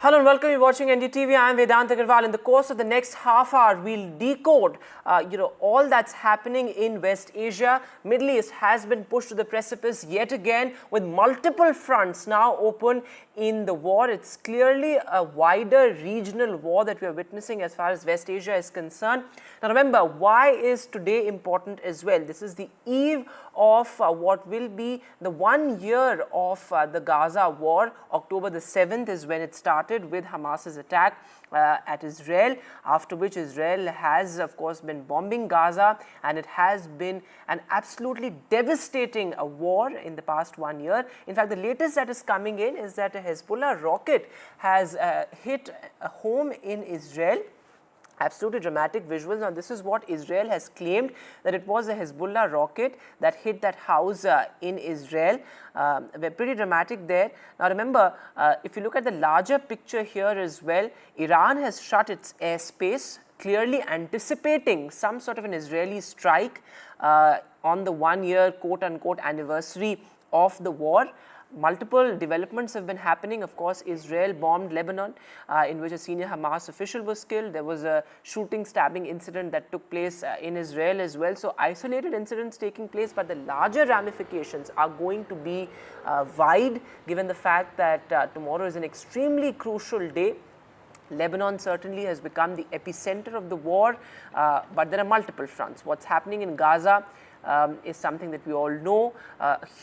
Hello and welcome. You're watching NDTV. I am Vedant Agarwal. In the course of the next half hour, we'll decode, all that's happening in West Asia. Middle East has been pushed to the precipice yet again, with multiple fronts now open in the war. It's clearly a wider regional war that we are witnessing as far as West Asia is concerned. Now remember, why is today important as well? This is the eve of what will be the 1 year of the Gaza war. October the 7th is when it started with Hamas's attack at Israel, after which Israel has of course been bombing Gaza, and it has been an absolutely devastating war in the past 1 year. In fact, the latest that is coming in is that a Hezbollah rocket has hit a home in Israel. Absolutely dramatic visuals. Now, this is what Israel has claimed, that it was a Hezbollah rocket that hit that house in Israel. Pretty dramatic there. Now, remember, if you look at the larger picture here as well, Iran has shut its airspace, clearly anticipating some sort of an Israeli strike on the 1 year quote-unquote anniversary of the war. Multiple developments have been happening. Of course, Israel bombed Lebanon, in which a senior Hamas official was killed. There was a shooting, stabbing incident that took place in Israel as well. So, isolated incidents taking place, but the larger ramifications are going to be wide, given the fact that tomorrow is an extremely crucial day. Lebanon certainly has become the epicenter of the war, but there are multiple fronts. What's happening in Gaza is something that we all know.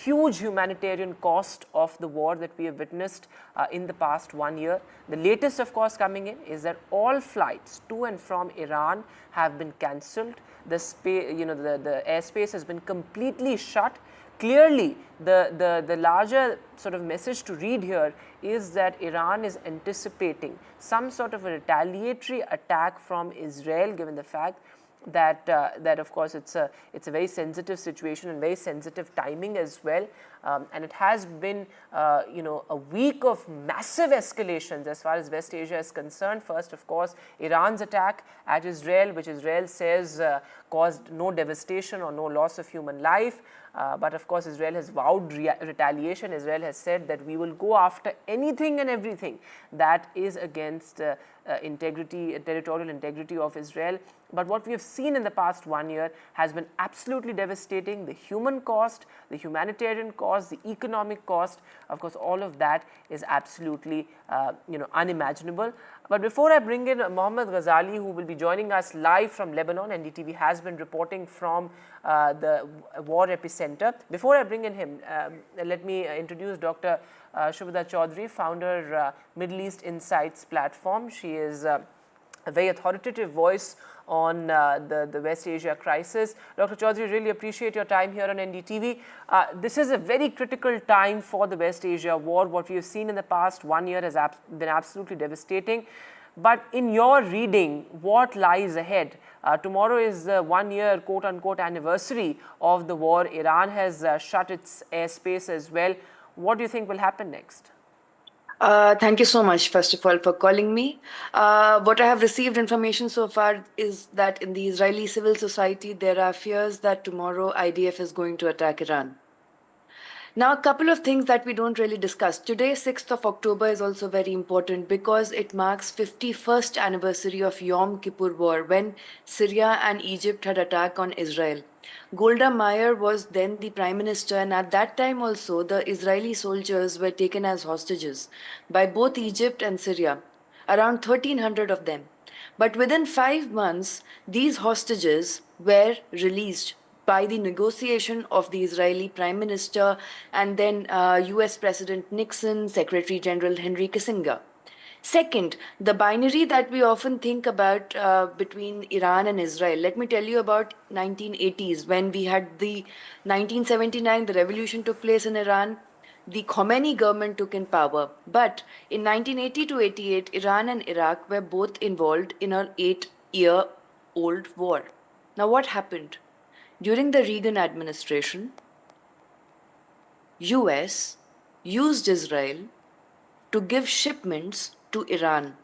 Huge humanitarian cost of the war that we have witnessed in the past 1 year. The latest, of course, coming in is that all flights to and from Iran have been cancelled. The airspace has been completely shut. Clearly, the larger sort of message to read here is that Iran is anticipating some sort of a retaliatory attack from Israel, given the fact that of course it's a very sensitive situation and very sensitive timing as well, and it has been a week of massive escalations as far as West Asia is concerned. First, of course, Iran's attack at Israel, which Israel says caused no devastation or no loss of human life. But of course, Israel has vowed retaliation. Israel has said that we will go after anything and everything that is against territorial integrity of Israel. But what we have seen in the past 1 year has been absolutely devastating. The human cost, the humanitarian cost, the economic cost, of course, all of that is absolutely unimaginable. But before I bring in Mohammed Ghazali, who will be joining us live from Lebanon, NDTV has been reporting from the war epicenter. Before I bring in him, let me introduce Dr. Shubhada Chaudhary, founder Middle East Insights platform. She is a very authoritative voice on the West Asia crisis. Dr. Chaudhary, really appreciate your time here on NDTV. This is a very critical time for the West Asia war. What we have seen in the past 1 year has been absolutely devastating. But in your reading, what lies ahead? Tomorrow is the 1 year quote-unquote anniversary of the war. Iran has shut its airspace as well. What do you think will happen next? Thank you so much, first of all, for calling me. What I have received information so far is that in the Israeli civil society, there are fears that tomorrow IDF is going to attack Iran. Now, a couple of things that we don't really discuss. Today, 6th of October is also very important because it marks 51st anniversary of Yom Kippur War, when Syria and Egypt had attacked on Israel. Golda Meir was then the prime minister, and at that time also the Israeli soldiers were taken as hostages by both Egypt and Syria, around 1,300 of them. But within 5 months, these hostages were released by the negotiation of the Israeli Prime Minister and then US President Nixon, Secretary General Henry Kissinger. Second, the binary that we often think about between Iran and Israel. Let me tell you about 1980s, when we had the 1979, the revolution took place in Iran. The Khomeini government took in power. But in 1980 to 88, Iran and Iraq were both involved in an 8-year-old war. Now, what happened? During the Reagan administration, US used Israel to give shipments to Iran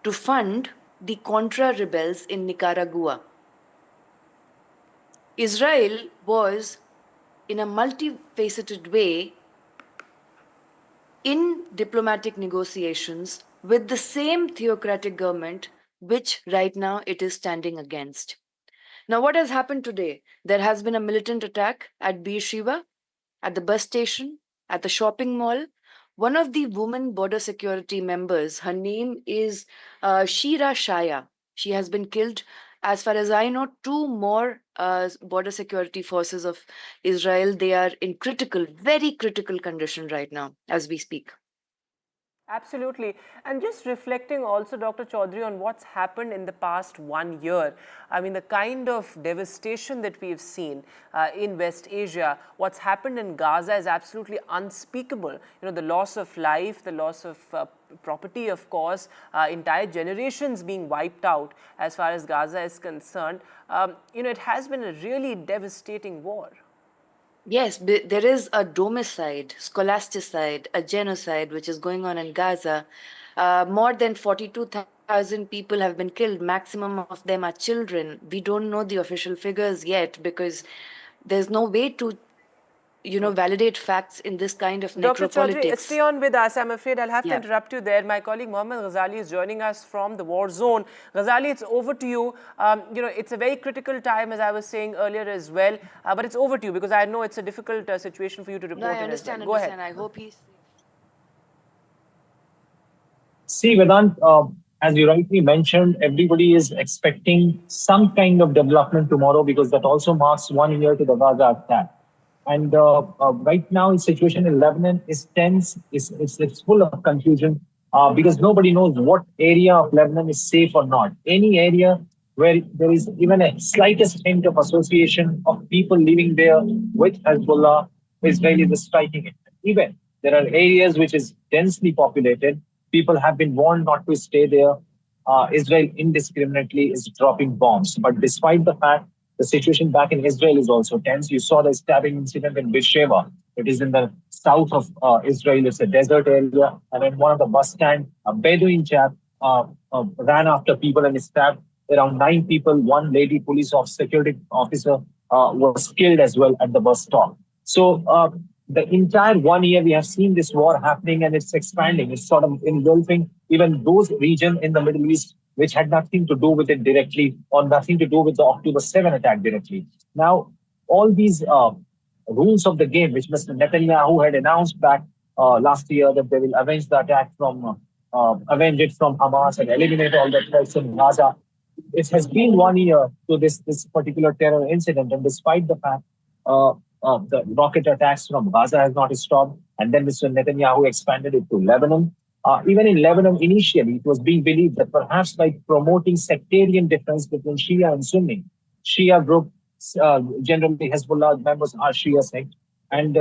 to fund the Contra rebels in Nicaragua. Israel was, in a multifaceted way, in diplomatic negotiations with the same theocratic government which right now it is standing against. Now, what has happened today? There has been a militant attack at Beersheba, at the bus station, at the shopping mall. One of the women border security members, her name is Shira Shaya. She has been killed. As far as I know, two more border security forces of Israel, they are in critical, very critical condition right now as we speak. Absolutely. And just reflecting also, Dr. Chaudhary, on what's happened in the past 1 year. I mean, the kind of devastation that we've seen in West Asia, what's happened in Gaza is absolutely unspeakable. You know, the loss of life, the loss of property, of course, entire generations being wiped out as far as Gaza is concerned. You know, it has been a really devastating war. Yes, there is a domicide, scholasticide, a genocide which is going on in Gaza. More than 42,000 people have been killed. Maximum of them are children. We don't know the official figures yet because there's no way to, validate facts in this kind of Dr. Chaudhary, necropolitics. stay on with us. I'm afraid I'll have to Yeah. interrupt you there. My colleague Mohammed Ghazali is joining us from the war zone. Ghazali, it's over to you. You know, it's a very critical time, as I was saying earlier as well. But it's over to you because I know it's a difficult situation for you to report No, I in understand, as well. Go ahead. I hope he's... See, Vedant, as you rightly mentioned, everybody is expecting some kind of development tomorrow because that also marks 1 year to the Gaza attack. And right now, the situation in Lebanon is tense. It's full of confusion because nobody knows what area of Lebanon is safe or not. Any area where there is even a slightest hint of association of people living there with Hezbollah, Israelis are striking it. Even there are areas which is densely populated. People have been warned not to stay there. Israel indiscriminately is dropping bombs. But despite the fact, the situation back in Israel is also tense. You saw the stabbing incident in Beersheba. It is in the south of Israel. It's a desert area. And in one of the bus stand, a Bedouin chap ran after people and stabbed around 9 people. One lady police security officer was killed as well at the bus stop. So the entire 1 year we have seen this war happening and it's expanding. It's sort of engulfing even those regions in the Middle East which had nothing to do with it directly or nothing to do with the October 7 attack directly. Now, all these rules of the game, which Mr. Netanyahu had announced back last year that they will avenge the attack avenge it from Hamas and eliminate all the threats in Gaza. It has been 1 year to this particular terror incident, and despite the fact the rocket attacks from Gaza has not stopped, and then Mr. Netanyahu expanded it to Lebanon. Even in Lebanon, initially, it was being believed that perhaps by promoting sectarian difference between Shia and Sunni, Shia group, generally Hezbollah members are Shia sect, and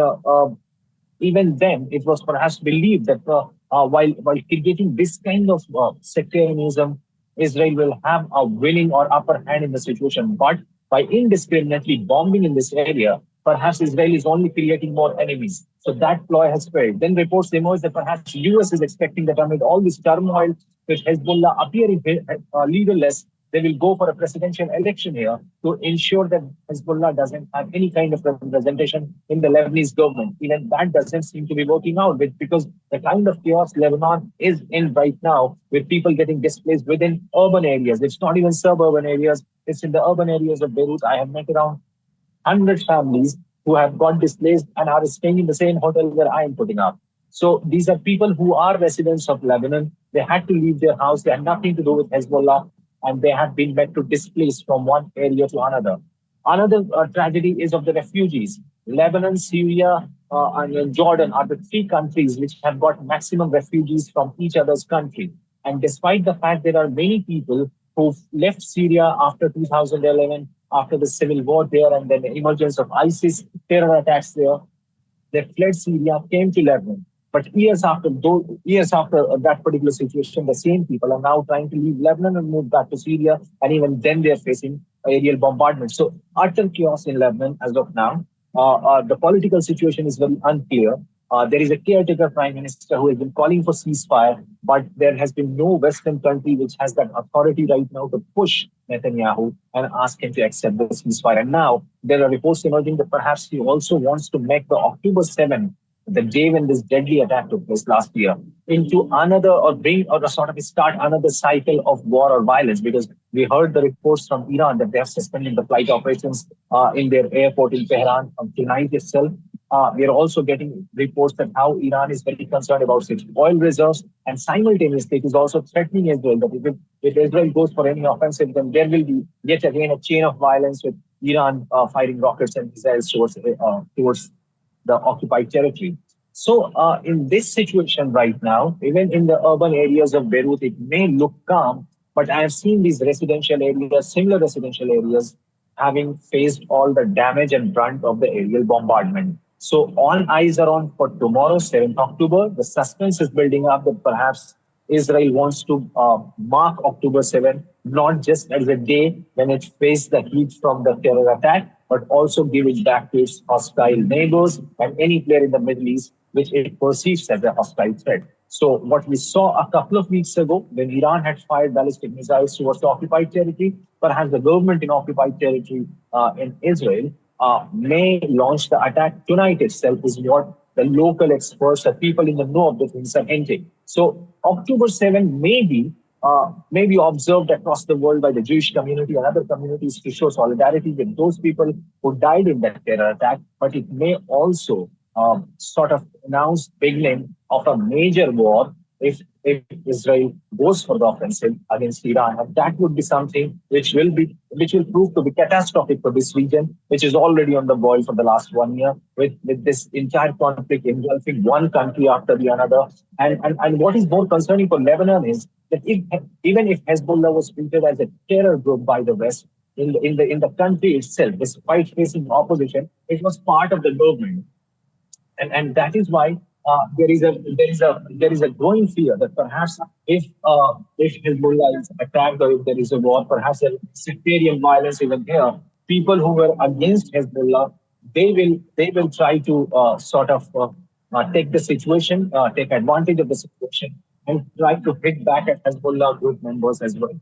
even then, it was perhaps believed that while creating this kind of sectarianism, Israel will have a winning or upper hand in the situation. But by indiscriminately bombing in this area, perhaps Israel is only creating more enemies. So that ploy has failed. Then reports emerged that perhaps US is expecting that amid all this turmoil, with Hezbollah appearing leaderless, they will go for a presidential election here to ensure that Hezbollah doesn't have any kind of representation in the Lebanese government. Even that doesn't seem to be working out because the kind of chaos Lebanon is in right now, with people getting displaced within urban areas. It's not even suburban areas. It's in the urban areas of Beirut. I have met around 100 families who have got displaced and are staying in the same hotel where I am putting up. So these are people who are residents of Lebanon. They had to leave their house. They had nothing to do with Hezbollah, and they have been met to displace from one area to another. Another tragedy is of the refugees. Lebanon, Syria, and Jordan are the three countries which have got maximum refugees from each other's country. And despite the fact there are many people who left Syria after 2011, after the civil war there, and then the emergence of ISIS, terror attacks there, they fled Syria, came to Lebanon. But years after that particular situation, the same people are now trying to leave Lebanon and move back to Syria, and even then they're facing aerial bombardment. So utter chaos in Lebanon as of now. The political situation is very unclear. There is a caretaker prime minister who has been calling for ceasefire, but there has been no Western country which has that authority right now to push Netanyahu and ask him to accept the ceasefire. And now there are reports emerging that perhaps he also wants to make the October 7th, the day when this deadly attack took place last year, into another or bring or sort of start another cycle of war or violence, because we heard the reports from Iran that they have suspended the flight operations in their airport in Tehran from tonight itself. We are also getting reports that how Iran is very concerned about its oil reserves, and simultaneously it is also threatening Israel that if Israel goes for any offensive, then there will be yet again a chain of violence with Iran firing rockets and missiles towards the occupied territory. So, in this situation right now, even in the urban areas of Beirut, it may look calm, but I have seen these residential areas, similar residential areas, having faced all the damage and brunt of the aerial bombardment. So, all eyes are on for tomorrow, 7th October. The suspense is building up that perhaps Israel wants to mark October 7th, not just as a day when it faced the heat from the terror attack, but also give it back to its hostile neighbors and any player in the Middle East which it perceives as a hostile threat. So what we saw a couple of weeks ago when Iran had fired ballistic missiles towards the occupied territory, perhaps the government in occupied territory in Israel may launch the attack tonight itself is what the local experts, the people in the know of the things are hinting. So October 7 may be observed across the world by the Jewish community and other communities to show solidarity with those people who died in that terror attack, but it may also sort of announce beginning of a major war if Israel goes for the offensive against Iran, and that would be something which will prove to be catastrophic for this region, which is already on the boil for the last 1 year, with this entire conflict engulfing one country after the another. And what is more concerning for Lebanon is that even if Hezbollah was treated as a terror group by the West in the country itself, despite facing opposition, it was part of the government. And that is why there is a growing fear that perhaps if Hezbollah is attacked or if there is a war, perhaps there will be sectarian violence even here. People who were against Hezbollah, they will try to take the situation, take advantage of the situation, and try to hit back at Hezbollah group members as well.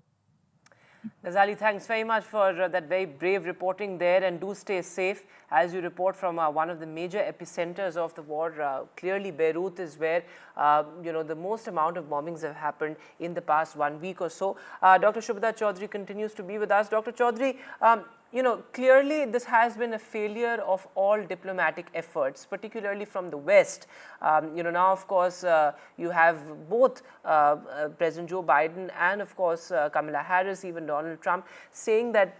Ghazali, thanks very much for that very brave reporting there, and do stay safe as you report from one of the major epicenters of the war. Clearly, Beirut is where the most amount of bombings have happened in the past 1 week or so. Dr. Shubhda Chaudhary continues to be with us. Dr. Chaudhary, clearly this has been a failure of all diplomatic efforts, particularly from the West. Now, of course, you have both President Joe Biden and, of course, Kamala Harris, even Donald Trump, saying that,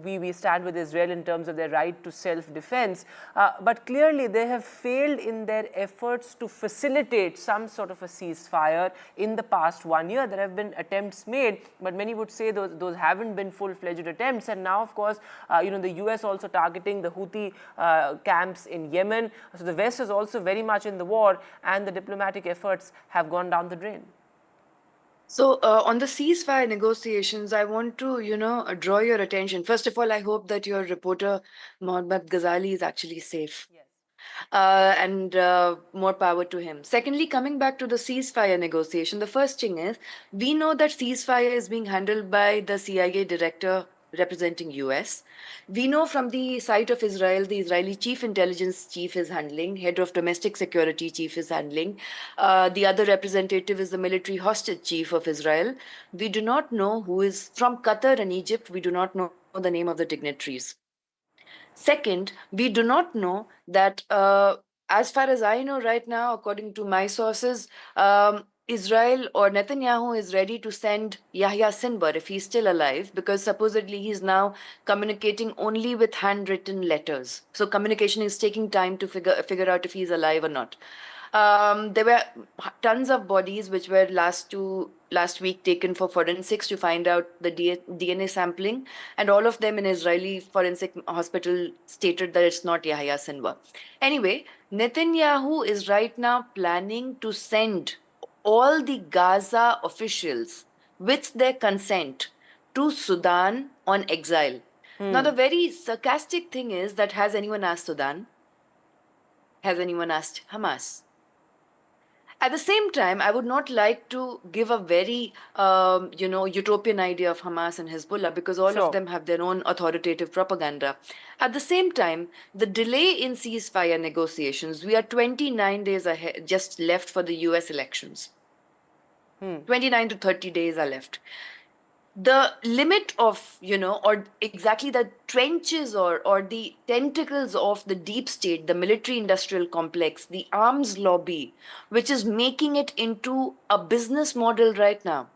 we stand with Israel in terms of their right to self-defense. But clearly, they have failed in their efforts to facilitate some sort of a ceasefire in the past 1 year. There have been attempts made, but many would say those haven't been full-fledged attempts. And now, of course, the US also targeting the Houthi camps in Yemen. So the West is also very much in the war, and the diplomatic efforts have gone down the drain. So on the ceasefire negotiations, I want to, draw your attention. First of all, I hope that your reporter, Mohammed Ghazali, is actually safe. Yes. And more power to him. Secondly, coming back to the ceasefire negotiation, the first thing is, we know that ceasefire is being handled by the CIA director representing US. We know from the side of Israel, the Israeli chief intelligence chief is handling, head of domestic security chief is handling. The other representative is the military hostage chief of Israel. We do not know who is from Qatar and Egypt. We do not know the name of the dignitaries. Second, we do not know that, as far as I know right now, according to my sources, Israel or Netanyahu is ready to send Yahya Sinwar if he's still alive, because supposedly he's now communicating only with handwritten letters. So communication is taking time to figure out if he's alive or not. There were tons of bodies which were last week taken for forensics to find out the DNA sampling, and all of them in Israeli forensic hospital stated that it's not Yahya Sinwar. Anyway, Netanyahu is right now planning to send all the Gaza officials with their consent to Sudan on exile. Now, the very sarcastic thing is that, has anyone asked Sudan? Has anyone asked Hamas? At the same time, I would not like to give a very, utopian idea of Hamas and Hezbollah, because all of them have their own authoritative propaganda. At the same time, the delay in ceasefire negotiations, we are 29 days ahead, just left for the US elections. 29 to 30 days are left. The limit of, or exactly the trenches or the tentacles of the deep state, the military industrial complex, the arms lobby, which is making it into a business model right now.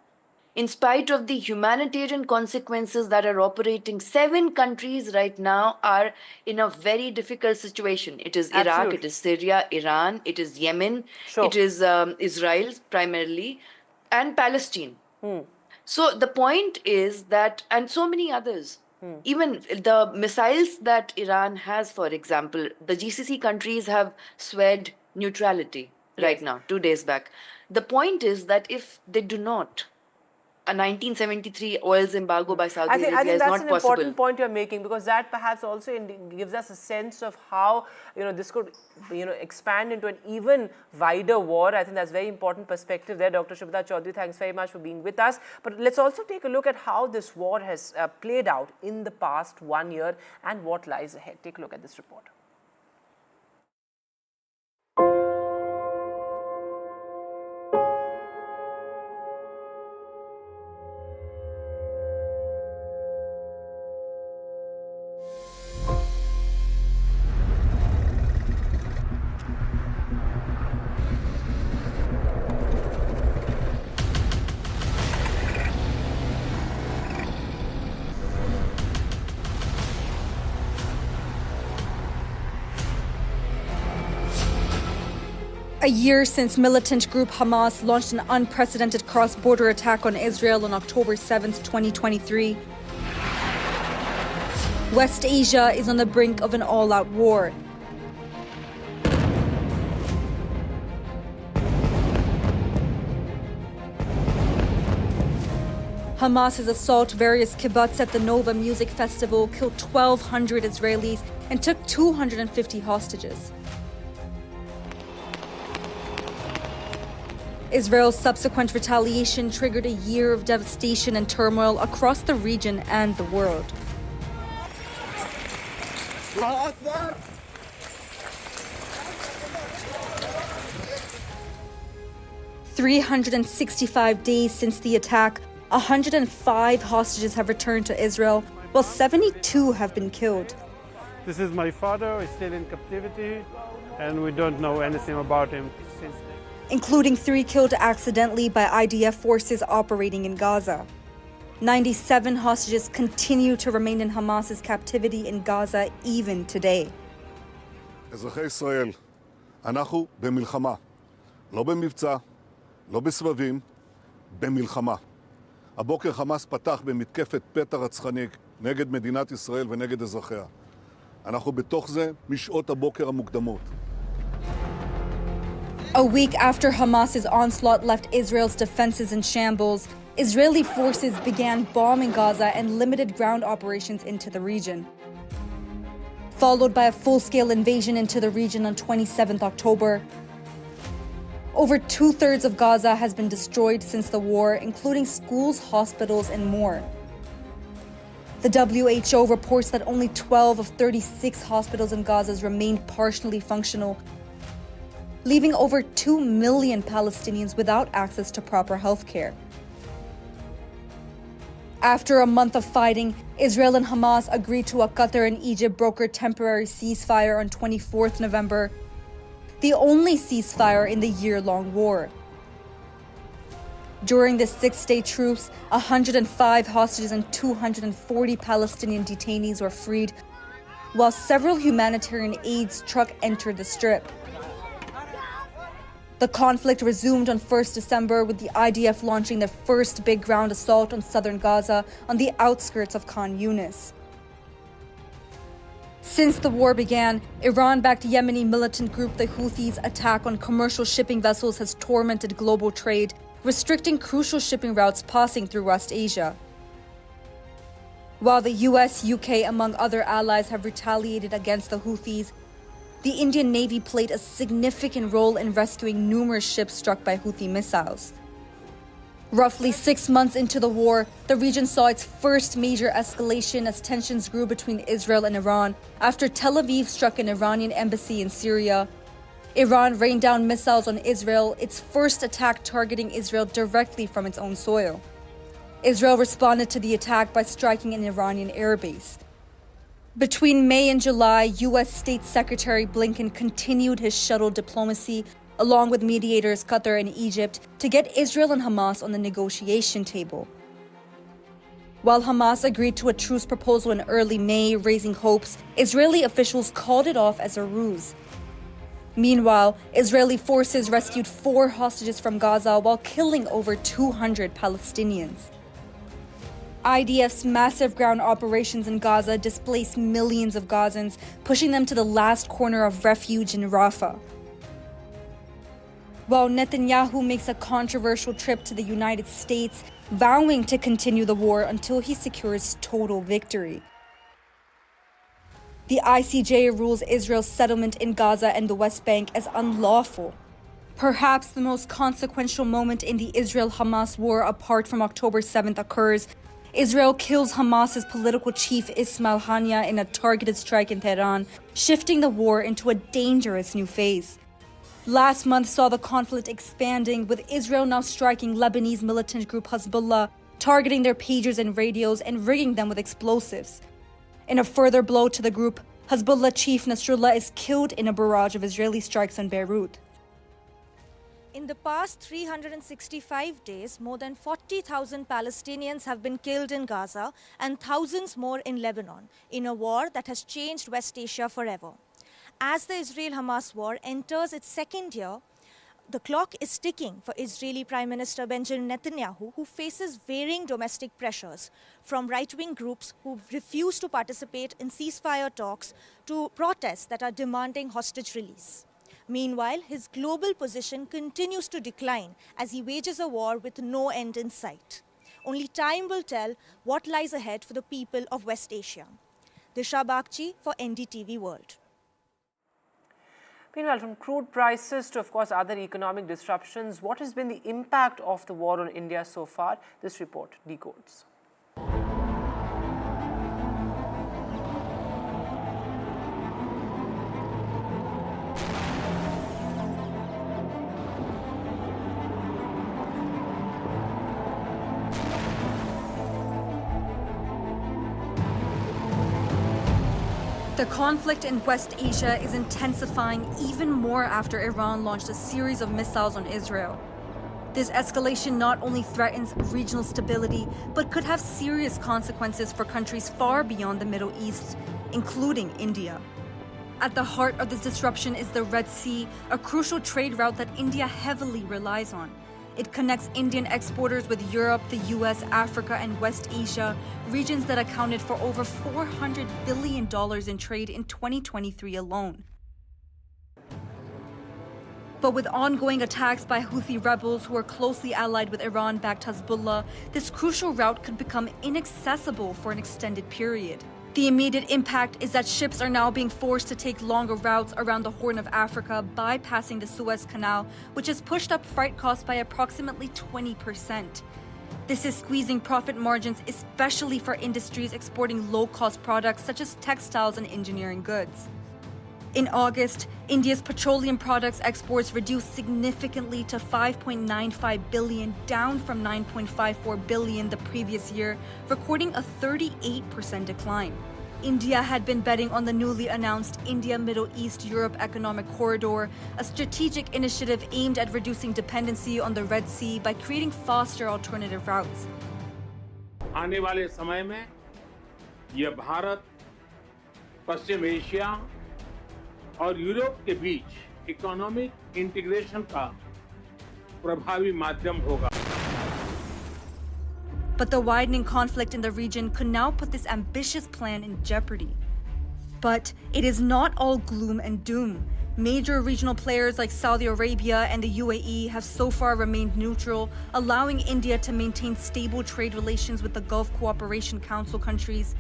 In spite of the humanitarian consequences that are operating, 7 countries right now are in a very difficult situation. It is Iraq, Absolutely. it is Syria, Iran, it is Yemen, Sure. it is Israel primarily, and Palestine. So the point is that, and so many others, even the missiles that Iran has, for example, the GCC countries have sweared neutrality right now, 2 days back. The point is that if they do not, a 1973 oil embargo by Saudi Arabia I think is that's not an possible. important point you're making, because that perhaps also gives us a sense of how this could expand into an even wider war. I think that's very important perspective there. Dr. Shubhda Chaudhary, thanks very much for being with us. But let's also take a look at how this war has played out in the past 1 year and what lies ahead. Take a look at this report. A year since militant group Hamas launched an unprecedented cross-border attack on Israel on October 7, 2023, West Asia is on the brink of an all-out war. Hamas's assault various kibbutz at the Nova Music Festival killed 1,200 Israelis and took 250 hostages. Israel's subsequent retaliation triggered a year of devastation and turmoil across the region and the world. "365 days since the attack, 105 hostages have returned to Israel, while 72 have been killed. This is my father, he's still in captivity, and we don't know anything about him since then. Including 3 killed accidentally by IDF forces operating in Gaza. 97 hostages continue to remain in Hamas's captivity in Gaza even today. אזרחי ישראל, אנחנו במלחמה. לא במבצע, לא בסבבים, במלחמה. הבוקר חמאס פתח במתקפת פתע רצחני נגד מדינת ישראל ונגד אזרחיה. אנחנו בתוך זה משעות הבוקר המוקדמות. A week after Hamas's onslaught left Israel's defenses in shambles, Israeli forces began bombing Gaza and limited ground operations into the region. Followed by a full-scale invasion into the region on 27th October. Over 2/3 of Gaza has been destroyed since the war, including schools, hospitals, and more. The WHO reports that only 12 of 36 hospitals in Gaza remained partially functional, leaving over 2 million Palestinians without access to proper health care. After a month of fighting, Israel and Hamas agreed to a Qatar and Egypt brokered temporary ceasefire on 24th November, the only ceasefire in the year-long war. During the 6-day truce, 105 hostages and 240 Palestinian detainees were freed, while several humanitarian aid trucks entered the Strip. The conflict resumed on 1st December with the IDF launching their first big ground assault on southern Gaza on the outskirts of Khan Yunis. Since the war began, Iran-backed Yemeni militant group the Houthis' attack on commercial shipping vessels has tormented global trade, restricting crucial shipping routes passing through West Asia. While the US, UK, among other allies have retaliated against the Houthis, the Indian Navy played a significant role in rescuing numerous ships struck by Houthi missiles. Roughly 6 months into the war, the region saw its first major escalation as tensions grew between Israel and Iran after Tel Aviv struck an Iranian embassy in Syria, Iran rained down missiles on Israel, its first attack targeting Israel directly from its own soil. Israel responded to the attack by striking an Iranian airbase. Between May and July, U.S. State Secretary Blinken continued his shuttle diplomacy, along with mediators Qatar and Egypt, to get Israel and Hamas on the negotiation table. While Hamas agreed to a truce proposal in early May, raising hopes, Israeli officials called it off as a ruse. Meanwhile, Israeli forces rescued 4 hostages from Gaza while killing over 200 Palestinians. IDF's massive ground operations in Gaza displaced millions of Gazans, pushing them to the last corner of refuge in Rafah. While Netanyahu makes a controversial trip to the United States, vowing to continue the war until he secures total victory. The ICJ rules Israel's settlement in Gaza and the West Bank as unlawful. Perhaps the most consequential moment in the Israel-Hamas war apart from October 7th occurs. Israel kills Hamas's political chief Ismail Haniyeh in a targeted strike in Tehran, shifting the war into a dangerous new phase. Last month saw the conflict expanding, with Israel now striking Lebanese militant group Hezbollah, targeting their pagers and radios and rigging them with explosives. In a further blow to the group, Hezbollah chief Nasrallah is killed in a barrage of Israeli strikes on Beirut. In the past 365 days, more than 40,000 Palestinians have been killed in Gaza and thousands more in Lebanon, in a war that has changed West Asia forever. As the Israel-Hamas war enters its second year, the clock is ticking for Israeli Prime Minister Benjamin Netanyahu, who faces varying domestic pressures, from right-wing groups who refuse to participate in ceasefire talks to protests that are demanding hostage release. Meanwhile, his global position continues to decline as he wages a war with no end in sight. Only time will tell what lies ahead for the people of West Asia. Disha Bagchi for NDTV World. Meanwhile, from crude prices to, of course, other economic disruptions, what has been the impact of the war on India so far? This report decodes. The conflict in West Asia is intensifying even more after Iran launched a series of missiles on Israel. This escalation not only threatens regional stability, but could have serious consequences for countries far beyond the Middle East, including India. At the heart of this disruption is the Red Sea, a crucial trade route that India heavily relies on. It connects Indian exporters with Europe, the US, Africa, and West Asia, regions that accounted for over $400 billion in trade in 2023 alone. But with ongoing attacks by Houthi rebels who are closely allied with Iran-backed Hezbollah, this crucial route could become inaccessible for an extended period. The immediate impact is that ships are now being forced to take longer routes around the Horn of Africa, bypassing the Suez Canal, which has pushed up freight costs by approximately 20%. This is squeezing profit margins, especially for industries exporting low-cost products such as textiles and engineering goods. In August, India's petroleum products exports reduced significantly to 5.95 billion, down from 9.54 billion the previous year, recording a 38% decline. India had been betting on the newly announced India-Middle East-Europe Economic Corridor, a strategic initiative aimed at reducing dependency on the Red Sea by creating faster alternative routes. आने वाले समय में यह भारत, पश्चिम Asia और Europe के बीच economic integration का प्रभावी माध्यम होगा. But the widening conflict in the region could now put this ambitious plan in jeopardy. But it is not all gloom and doom. Major regional players like Saudi Arabia and the UAE have so far remained neutral, allowing India to maintain stable trade relations with the Gulf Cooperation Council countries.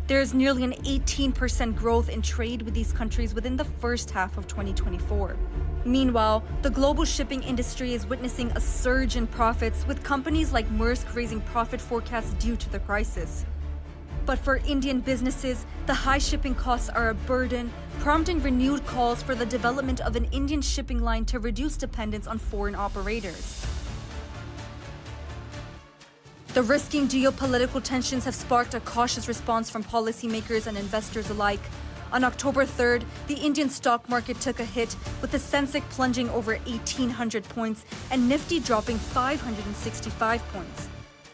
There is nearly an 18% growth in trade with these countries within the first half of 2024. Meanwhile, the global shipping industry is witnessing a surge in profits, with companies like Maersk raising profit forecasts due to the crisis. But for Indian businesses, the high shipping costs are a burden, prompting renewed calls for the development of an Indian shipping line to reduce dependence on foreign operators. The risking geopolitical tensions have sparked a cautious response from policymakers and investors alike. On October 3rd, the Indian stock market took a hit, with the Sensex plunging over 1,800 points and Nifty dropping 565 points.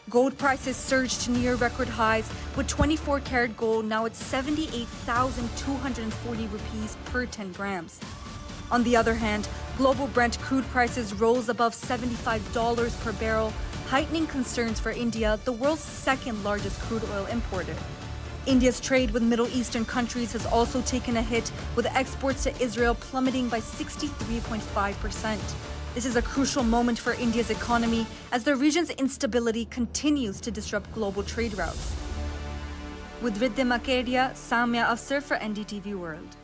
Gold prices surged to near record highs, with 24-karat gold now at 78,240 rupees per 10 grams. On the other hand, global Brent crude prices rose above $75 per barrel, heightening concerns for India, the world's second largest crude oil importer. India's trade with Middle Eastern countries has also taken a hit, with exports to Israel plummeting by 63.5%. This is a crucial moment for India's economy as the region's instability continues to disrupt global trade routes. With Vidya Makedia, Samya Afsar for NDTV World.